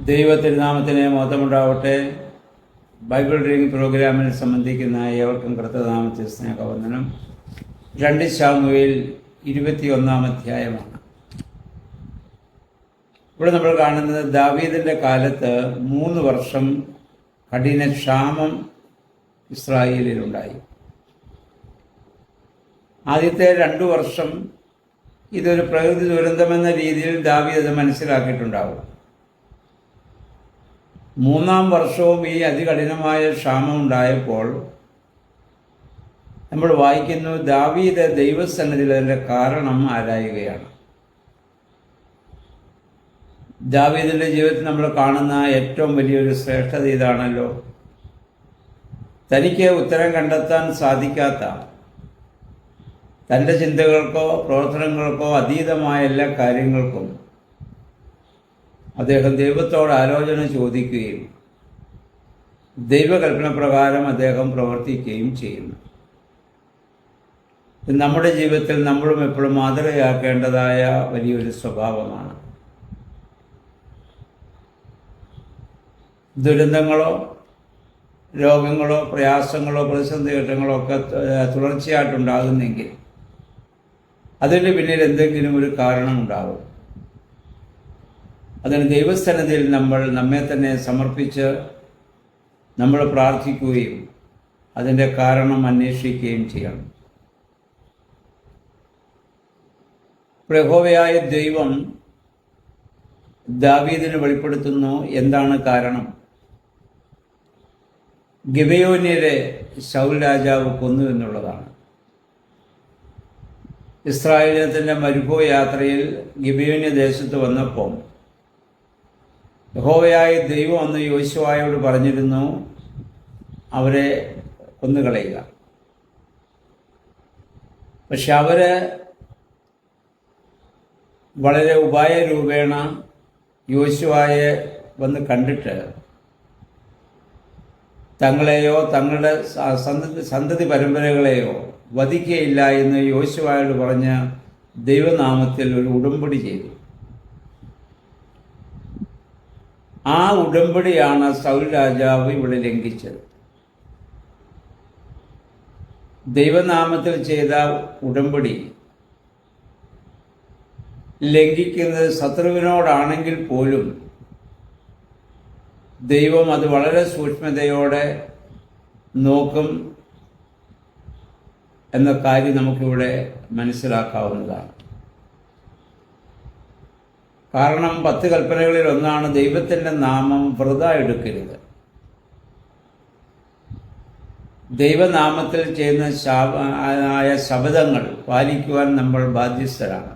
ദൈവത്തിരുനാമത്തിന് മഹത്വമുണ്ടാവട്ടെ. Bible reading പ്രോഗ്രാമിൽ സംബന്ധിക്കുന്ന ഏവർക്കും കർത്തനാമത്തിൽ സ്നേഹവന്ദനം. 2 ശമൂവേൽ 21 അധ്യായമാണ്. ഇവിടെ നമ്മൾ കാണുന്നത് ദാവീദിൻ്റെ കാലത്ത് 3 വർഷം കഠിന ക്ഷാമം ഇസ്രായേലിലുണ്ടായി. ആദ്യത്തെ 2 വർഷം ഇതൊരു പ്രകൃതി ദുരന്തമെന്ന രീതിയിൽ ദാവീദ് അത് മനസ്സിലാക്കിയിട്ടുണ്ടാവും. 3-ാം വർഷവും ഈ അതികഠിനമായ ക്ഷാമം ഉണ്ടായപ്പോൾ നമ്മൾ വായിക്കുന്നു, ദാവീദ് ദൈവസന്നിധിയിൽ അതിൻ്റെ കാരണം ആരായുകയാണ്. ദാവീദിൻ്റെ ജീവിതത്തിൽ നമ്മൾ കാണുന്ന ഏറ്റവും വലിയൊരു ശ്രേഷ്ഠത ഇതാണല്ലോ. തനിക്ക് ഉത്തരം കണ്ടെത്താൻ സാധിക്കാത്ത, തൻ്റെ ചിന്തകൾക്കോ പ്രവർത്തനങ്ങൾക്കോ അതീതമായ എല്ലാ കാര്യങ്ങൾക്കും അദ്ദേഹം ദൈവത്തോട് ആലോചന ചോദിക്കുകയും ദൈവകൽപ്പന പ്രകാരം അദ്ദേഹം പ്രവർത്തിക്കുകയും ചെയ്യുന്നു. നമ്മുടെ ജീവിതത്തിൽ നമ്മളും എപ്പോഴും മാതൃകയാക്കേണ്ടതായ വലിയൊരു സ്വഭാവമാണ്. ദുരന്തങ്ങളോ രോഗങ്ങളോ പ്രയാസങ്ങളോ പ്രതിസന്ധി ഘട്ടങ്ങളോ ഒക്കെ തുടർച്ചയായിട്ടുണ്ടാകുന്നെങ്കിൽ അതിൻ്റെ പിന്നിൽ എന്തെങ്കിലും ഒരു കാരണമുണ്ടാകും. അതിന് ദൈവസന്നിധിയിൽ നമ്മൾ നമ്മെ തന്നെ സമർപ്പിച്ച് നമ്മൾ പ്രാർത്ഥിക്കുകയും അതിൻ്റെ കാരണം അന്വേഷിക്കുകയും ചെയ്യണം. യഹോവയായ ദൈവം ദാവീദിന് വെളിപ്പെടുത്തുന്നു എന്താണ് കാരണം. ഗിബെയോന്യരെ ശൗൽ രാജാവ് കൊന്നു എന്നുള്ളതാണ്. ഇസ്രായേലിന്റെ മരുഭൂമി യാത്രയിൽ ഗിബെയോന്യ ദേശത്ത് വന്നപ്പോൾ യഹോവയായ ദൈവം അന്ന് യോശുവയോട് പറഞ്ഞിരുന്നു, അവരെ കൊന്നുകളയുക. പക്ഷെ അവര് വളരെ ഉപായരൂപേണ യോശുവയെ വന്ന് കണ്ടിട്ട് തങ്ങളെയോ തങ്ങളുടെ സന്തതി പരമ്പരകളെയോ വധിക്കുകയില്ല എന്ന് യോശുവയോട് പറഞ്ഞ് ദൈവനാമത്തിൽ ഒരു ഉടമ്പടി ചെയ്തു. ആ ഉടമ്പടിയാണ് സൗൽ രാജാവ് ഇവിടെ ലംഘിച്ചത്. ദൈവനാമത്തിൽ ചെയ്ത ഉടമ്പടി ലംഘിക്കുന്നത് ശത്രുവിനോടാണെങ്കിൽ പോലും ദൈവം അത് വളരെ സൂക്ഷ്മതയോടെ നോക്കും എന്ന കാര്യം നമുക്കിവിടെ മനസ്സിലാക്കാവുന്നതാണ്. കാരണം 10 കൽപ്പനകളിൽ ഒന്നാണ് ദൈവത്തിൻ്റെ നാമം വൃഥാ എടുക്കരുത്. ദൈവനാമത്തിൽ ചെയ്യുന്ന ശപഥങ്ങൾ പാലിക്കുവാൻ നമ്മൾ ബാധ്യസ്ഥരാണ്.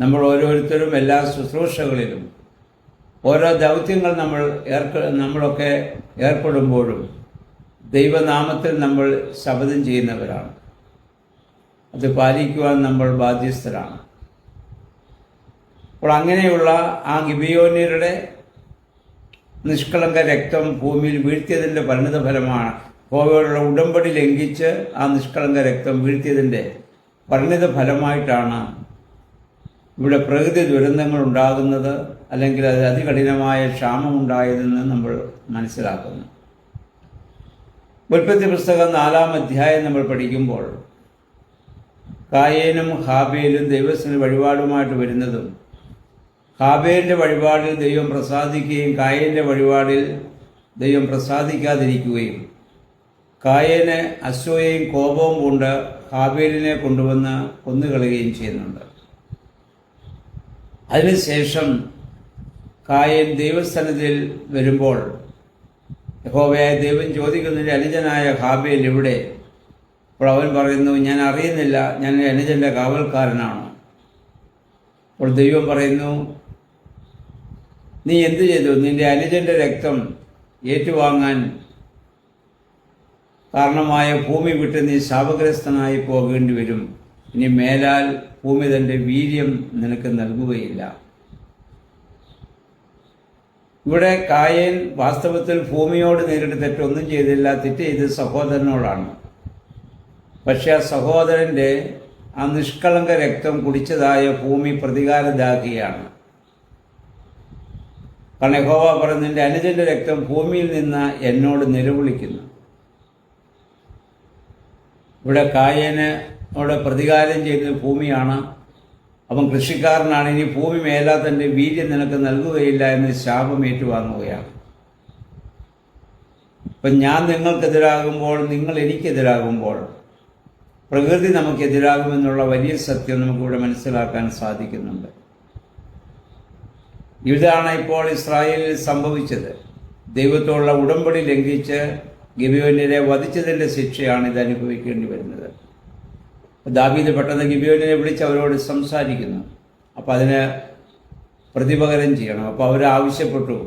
നമ്മൾ ഓരോരുത്തരും എല്ലാ ശുശ്രൂഷകളിലും ഓരോ ദൗത്യങ്ങൾ നമ്മളൊക്കെ ഏർപ്പെടുമ്പോഴും ദൈവനാമത്തിൽ നമ്മൾ ശപഥം ചെയ്യുന്നവരാണ്. അത് പാലിക്കുവാൻ നമ്മൾ ബാധ്യസ്ഥരാണ്. അപ്പോൾ അങ്ങനെയുള്ള ആ ഗിബെയോന്യരുടെ നിഷ്കളങ്ക രക്തം ഭൂമിയിൽ വീഴ്ത്തിയതിൻ്റെ പരിണിതഫലമാണ്, യഹോവയോടുള്ള ഉടമ്പടി ലംഘിച്ച് ആ നിഷ്കളങ്ക രക്തം വീഴ്ത്തിയതിൻ്റെ പരിണിതഫലമായിട്ടാണ് ഇവിടെ പ്രകൃതി ദുരന്തങ്ങൾ ഉണ്ടാകുന്നത്, അല്ലെങ്കിൽ അത് അതികഠിനമായ ക്ഷാമമുണ്ടായതെന്ന് നമ്മൾ മനസ്സിലാക്കുന്നു. ഉൽപ്പത്തി പുസ്തകം 4-ാം അധ്യായം നമ്മൾ പഠിക്കുമ്പോൾ കായേനും ഹാബേലും ദൈവത്തിന് വഴിപാടുമായിട്ട് വരുന്നതും, ഹാബേലിൻ്റെ വഴിപാടിൽ ദൈവം പ്രസാദിക്കുകയും കായേൻ്റെ വഴിപാടിൽ ദൈവം പ്രസാദിക്കാതിരിക്കുകയും, കായേന് അസൂയയും കോപവും കൊണ്ട് ഹാബേലിനെ കൊണ്ടുവന്ന് കൊന്നുകളയുകയും ചെയ്യുന്നുണ്ട്. അതിനുശേഷം കായേൻ ദൈവസന്നിധിയിൽ വരുമ്പോൾ യഹോവയായ ദൈവം ചോദിക്കുന്നതിൻ്റെ അനുജനായ ഹാബേൽ എവിടെ? അപ്പോൾ അവൻ പറയുന്നു, ഞാൻ അറിയുന്നില്ല, ഞാൻ അനുജൻ്റെ കാവൽക്കാരനാണ്. അപ്പോൾ ദൈവം പറയുന്നു, നീ എന്തു ചെയ്തു? നിന്റെ അനുജൻ്റെ രക്തം ഏറ്റുവാങ്ങാൻ കാരണമായ ഭൂമി വിട്ട് നീ ശാപഗ്രസ്തനായി പോകേണ്ടി വരും. ഇനി മേലാൽ ഭൂമി തൻ്റെ വീര്യം നിനക്ക് നൽകുകയില്ല. ഇവിടെ കായേൻ വാസ്തവത്തിൽ ഭൂമിയോട് നേരിട്ട് തെറ്റൊന്നും ചെയ്തില്ല, തെറ്റ് ചെയ്ത് സഹോദരനോടാണ്. പക്ഷെ ആ സഹോദരൻ്റെ ആ നിഷ്കളങ്ക രക്തം കുടിച്ചതായ ഭൂമി പ്രതികാരദാഹിയാണ്. കാരണം യഹോവ പറയുന്നു, നിന്റെ അനുജന്റെ രക്തം ഭൂമിയിൽ നിന്ന് എന്നോട് നിലവിളിക്കുന്നു. ഇവിടെ കായേനോട് പ്രതികാരം ചെയ്തത് ഭൂമിയാണ്. അവൻ കൃഷിക്കാരനാണ്. ഇനി ഭൂമി മേലാത്തൻ്റെ വീര്യം നിനക്ക് നൽകുകയില്ല എന്ന് ശാപം ഏറ്റുവാങ്ങുകയാണ്. ഇപ്പം ഞാൻ നിങ്ങൾക്കെതിരാകുമ്പോൾ, നിങ്ങൾ എനിക്കെതിരാകുമ്പോൾ, പ്രകൃതി നമുക്കെതിരാകുമെന്നുള്ള വലിയ സത്യം നമുക്കിവിടെ മനസ്സിലാക്കാൻ സാധിക്കുന്നുണ്ട്. ഇതാണ് ഇപ്പോൾ ഇസ്രായേലിൽ സംഭവിച്ചത്. ദൈവത്തോടുള്ള ഉടമ്പടി ലംഘിച്ച് ഗിബെയോന്യരെ വധിച്ചതിൻ്റെ ശിക്ഷയാണ് ഇത് അനുഭവിക്കേണ്ടി വരുന്നത്. ദാവീദ് പെട്ടെന്ന് ഗിബെയോന്യരെ വിളിച്ച് അവരോട് സംസാരിക്കുന്നു. അപ്പോൾ അതിന് പ്രതിപകരം ചെയ്യണം. അപ്പോൾ അവർ ആവശ്യപ്പെട്ടു,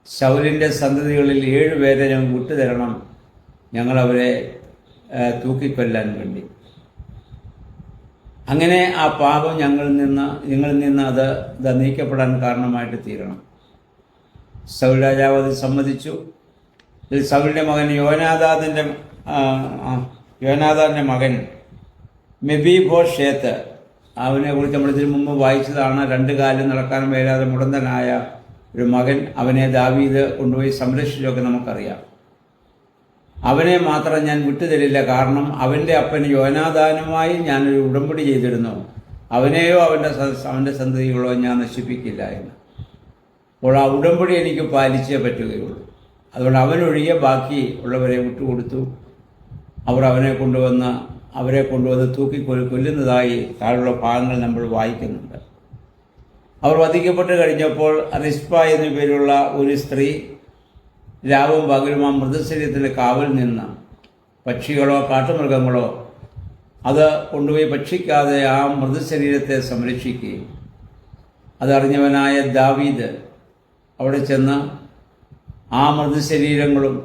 ശൗലിൻ്റെ സന്തതികളിൽ 7 പേരെ ഞങ്ങൾ വിട്ടുതരണം, ഞങ്ങളവരെ തൂക്കിക്കൊല്ലാൻ വേണ്ടി. അങ്ങനെ ആ പാപം ഞങ്ങളിൽ നിന്ന് അത് നീക്കപ്പെടാൻ കാരണമായിട്ട് തീരണം. സൗൽ രാജാവ് അത് സമ്മതിച്ചു. ഇതിൽ സൗലിൻ്റെ മകൻ യോനാദാന്റെ മകൻ മെഫീബോശേത്ത്, അവനെ കുറിച്ച് നമ്മൾ ഇതിനു മുമ്പ് വായിച്ചതാണ്. 2 കാലിൽ നടക്കാൻ മേലാതെ മുടന്തനായ ഒരു മകൻ. അവനെ ദാവീദ് കൊണ്ടുപോയി സംരക്ഷിച്ചൊക്കെ നമുക്കറിയാം. അവനെ മാത്രം ഞാൻ വിട്ടുതരില്ല, കാരണം അവൻ്റെ അപ്പൻ യോനാദാനുമായി ഞാനൊരു ഉടമ്പടി ചെയ്തിരുന്നു, അവനെയോ അവൻ്റെ സന്തതികളോ ഞാൻ നശിപ്പിക്കില്ല എന്ന്. അപ്പോൾ ആ ഉടമ്പടി എനിക്ക് പാലിച്ചേ പറ്റുകയുള്ളൂ. അതുകൊണ്ട് അവനൊഴികെ ബാക്കി ഉള്ളവരെ വിട്ടുകൊടുത്തു. അവരെ കൊണ്ടുവന്ന് കൊല്ലുന്നതായി താഴെയുള്ള ഭാഗങ്ങൾ നമ്മൾ വായിക്കുന്നുണ്ട്. അവർ വധിക്കപ്പെട്ട് കഴിഞ്ഞപ്പോൾ റിസ്പ എന്നു പേരുള്ള ഒരു സ്ത്രീ രാവും പകലും ആ മൃതശരീരത്തിൻ്റെ കാവൽ നിന്ന് പക്ഷികളോ കാട്ടുമൃഗങ്ങളോ അത് കൊണ്ടുപോയി ഭക്ഷിക്കാതെ ആ മൃതശരീരത്തെ സംരക്ഷിക്കുകയും അതറിഞ്ഞവനായ ദാവീദ് അവിടെ ചെന്ന് ആ മൃതശരീരങ്ങളും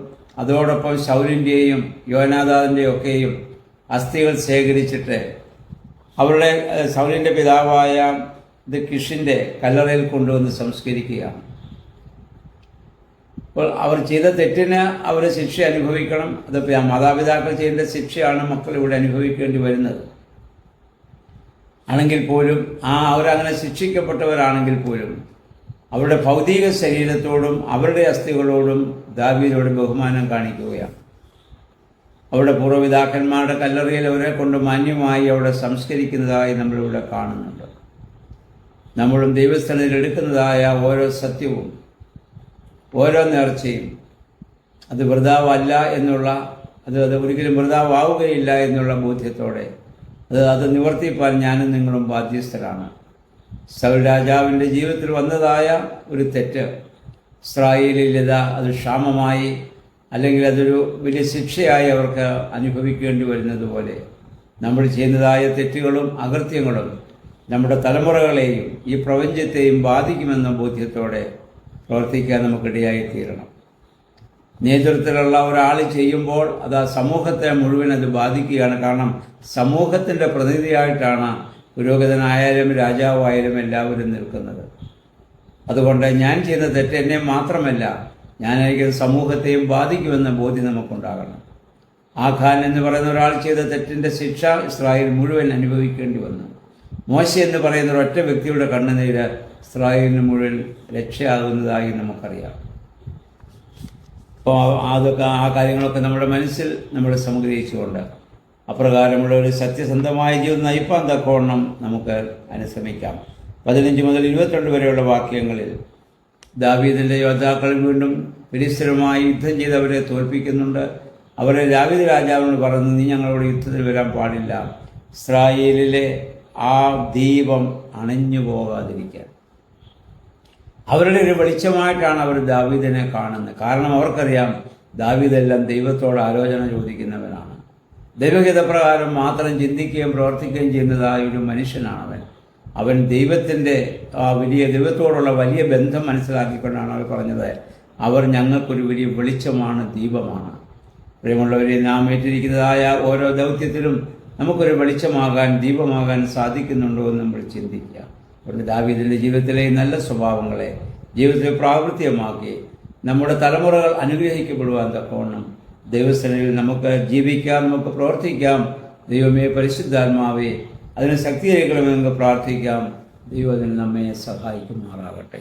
അതോടൊപ്പം ശൗലിൻ്റെയും യോനാദാദിൻ്റെയും ഒക്കെയും അസ്ഥികൾ ശേഖരിച്ചിട്ട് അവരുടെ ശൗലിൻ്റെ പിതാവായ കിഷിൻ്റെ കല്ലറയിൽ കൊണ്ടുവന്ന് സംസ്കരിക്കുകയാണ്. അപ്പോൾ അവർ ചെയ്ത തെറ്റിന് അവർ ശിക്ഷ അനുഭവിക്കണം. അത് മാതാപിതാക്കൾ ചെയ്യേണ്ട ശിക്ഷയാണ് മക്കൾ ഇവിടെ അനുഭവിക്കേണ്ടി വരുന്നത്. ആണെങ്കിൽ പോലും അവരങ്ങനെ ശിക്ഷിക്കപ്പെട്ടവരാണെങ്കിൽ പോലും അവരുടെ ഭൗതിക ശരീരത്തോടും അവരുടെ അസ്ഥികളോടും ദാവീദോട് ബഹുമാനം കാണിക്കുകയാണ്. അവരുടെ പൂർവ്വപിതാക്കന്മാരുടെ കല്ലറയിൽ അവരെ കൊണ്ട് മാന്യമായി അവിടെ സംസ്കരിക്കുന്നതായി നമ്മളിവിടെ കാണുന്നുണ്ട്. നമ്മളും ദൈവസ്ഥലത്തിൽ എടുക്കുന്നതായ ഓരോ സത്യവും ഓരോ നേർച്ചയും അത് വൃഥാവല്ല എന്നുള്ള അത് ഒരിക്കലും വൃഥാവാവുകയില്ല എന്നുള്ള ബോധ്യത്തോടെ അത് നിവർത്തിപ്പാൻ ഞാനും നിങ്ങളും ബാധ്യസ്ഥരാണ്. സൗൽ രാജാവിൻ്റെ ജീവിതത്തിൽ വന്നതായ ഒരു തെറ്റ് ഇസ്രായേലിൽ അത് ക്ഷാമമായി അല്ലെങ്കിൽ അതൊരു വലിയ ശിക്ഷയായി അവർക്ക് അനുഭവിക്കേണ്ടി വരുന്നത് പോലെ നമ്മൾ ചെയ്യുന്നതായ തെറ്റുകളും അകൃത്യങ്ങളും നമ്മുടെ തലമുറകളെയും ഈ പ്രപഞ്ചത്തെയും ബാധിക്കുമെന്ന ബോധ്യത്തോടെ പ്രവർത്തിക്കാൻ നമുക്കിടയായിത്തീരണം. നേതൃത്വത്തിലുള്ള ഒരാൾ ചെയ്യുമ്പോൾ അത് ആ സമൂഹത്തെ മുഴുവൻ അത് ബാധിക്കുകയാണ്. കാരണം സമൂഹത്തിൻ്റെ പ്രതിനിധിയായിട്ടാണ് പുരോഹിതനായാലും രാജാവായാലും എല്ലാവരും നിൽക്കുന്നത്. അതുകൊണ്ട് ഞാൻ ചെയ്യുന്ന തെറ്റ് എന്നെ മാത്രമല്ല, ഞാനായിരിക്കും സമൂഹത്തെയും ബാധിക്കുമെന്ന ബോധ്യം നമുക്കുണ്ടാകണം. ആഖാൻ എന്ന് പറയുന്ന ഒരാൾ ചെയ്ത തെറ്റിൻ്റെ ശിക്ഷ ഇസ്രായേൽ മുഴുവൻ അനുഭവിക്കേണ്ടി വന്നു. മോശ എന്ന് പറയുന്ന ഒരൊറ്റ വ്യക്തിയുടെ കണ്ണുനീര് ഇസ്രായേലിന് മുഴുവൻ രക്ഷയാകുന്നതായി നമുക്കറിയാം. അപ്പോൾ ആ കാര്യങ്ങളൊക്കെ നമ്മുടെ മനസ്സിൽ നമ്മൾ സംഗ്രഹിച്ചുകൊണ്ട് അപ്രകാരമുള്ള ഒരു സത്യസന്ധമായ ജീവിതം നയിപ്പാൻ തക്കവണ്ണം നമുക്ക് അനുശ്രമിക്കാം. 15 മുതൽ 22 വരെയുള്ള വാക്യങ്ങളിൽ ദാവീദിൻ്റെ യോദ്ധാക്കൾ വീണ്ടും ഫിലിസ്ത്യരുമായി യുദ്ധം ചെയ്ത് അവരെ തോൽപ്പിക്കുന്നുണ്ട്. അവരെ ദാവീദ് രാജാവിനോട് പറഞ്ഞു, നീ ഞങ്ങളോട് യുദ്ധത്തിൽ വരാൻ പാടില്ല, ഇസ്രായേലിലെ ആ ദീപം അണഞ്ഞു പോകാതിരിക്കാൻ. അവരുടെ ഒരു വെളിച്ചമായിട്ടാണ് അവർ ദാവീദിനെ കാണുന്നത്. കാരണം അവർക്കറിയാം ദാവീദെല്ലാം ദൈവത്തോട് ആലോചന ചോദിക്കുന്നവനാണ്. ദൈവഹിതപ്രകാരം മാത്രം ചിന്തിക്കുകയും പ്രവർത്തിക്കുകയും ചെയ്യുന്നതായ ഒരു മനുഷ്യനാണ് അവൻ ദൈവത്തിൻ്റെ ദൈവത്തോടുള്ള വലിയ ബന്ധം മനസ്സിലാക്കിക്കൊണ്ടാണ് അവർ പറഞ്ഞത്, അവർ ഞങ്ങൾക്കൊരു വലിയ വെളിച്ചമാണ്, ദീപമാണ്. പ്രിയമുള്ളവരെ, നാം ഏറ്റിരിക്കുന്നതായ ഓരോ ദൗത്യത്തിലും നമുക്കൊരു വെളിച്ചമാകാൻ, ദീപമാകാൻ സാധിക്കുന്നുണ്ടോ എന്ന് നമ്മൾ ചിന്തിക്കുക. അതുകൊണ്ട് ദാവീദിൻ്റെ ജീവിതത്തിലെ നല്ല സ്വഭാവങ്ങളെ ജീവിതത്തിൽ പ്രാവർത്തികമാക്കി നമ്മുടെ തലമുറകൾ അനുഗ്രഹിക്കപ്പെടുവാൻ തക്കവണ്ണം ദൈവസേനയിൽ നമുക്ക് ജീവിക്കാം, നമുക്ക് പ്രവർത്തിക്കാം. ദൈവമേ, പരിശുദ്ധാത്മാവേ, അതിന് ശക്തിയേക്കണമെന്ന് പ്രാർത്ഥിക്കാം. ദൈവം അതിന് നമ്മെ സഹായിക്കുമാറാകട്ടെ.